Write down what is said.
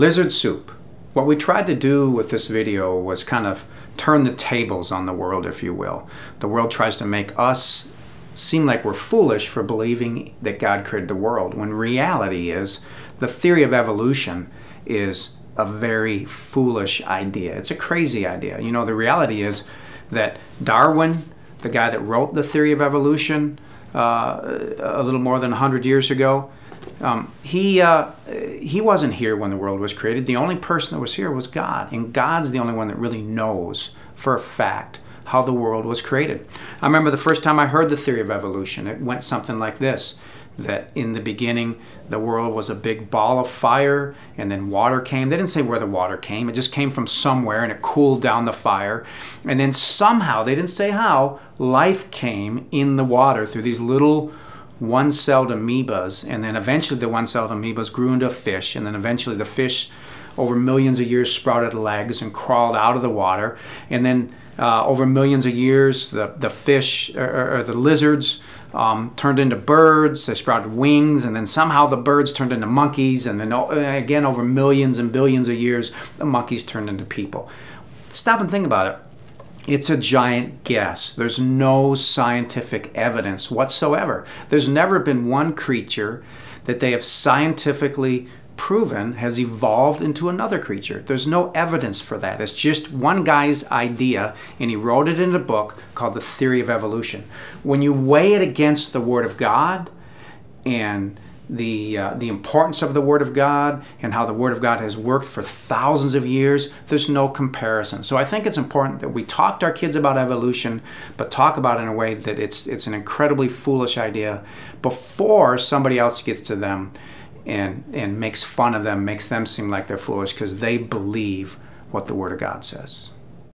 Lizard soup. What we tried to do with this video was kind of turn the tables on the world, if you will. The world tries to make us seem like we're foolish for believing that God created the world, when reality is the theory of evolution is a very foolish idea. It's a crazy idea. You know, the reality is that Darwin, the guy that wrote the theory of evolution a little more than 100 years ago, he wasn't here when the world was created. The only person that was here was God, and God's the only one that really knows for a fact how the world was created. I remember the first time I heard the theory of evolution, it went something like this, that in the beginning the world was a big ball of fire and then water came. They didn't say where the water came, it just came from somewhere and it cooled down the fire. And then somehow, they didn't say how, life came in the water through these little one-celled amoebas, and then eventually the one-celled amoebas grew into a fish, and then eventually the fish over millions of years sprouted legs and crawled out of the water, and then over millions of years the fish or the lizards turned into birds, they sprouted wings, and then somehow the birds turned into monkeys, and then again over millions and billions of years the monkeys turned into people. Stop and think about it. It's a giant guess. There's no scientific evidence whatsoever. There's never been one creature that they have scientifically proven has evolved into another creature. There's no evidence for that. It's just one guy's idea, and he wrote it in a book called The Theory of Evolution. When you weigh it against the Word of God and the importance of the Word of God and how the Word of God has worked for thousands of years, there's no comparison. So I think it's important that we talk to our kids about evolution, but talk about it in a way that it's an incredibly foolish idea before somebody else gets to them and makes fun of them, makes them seem like they're foolish because they believe what the Word of God says.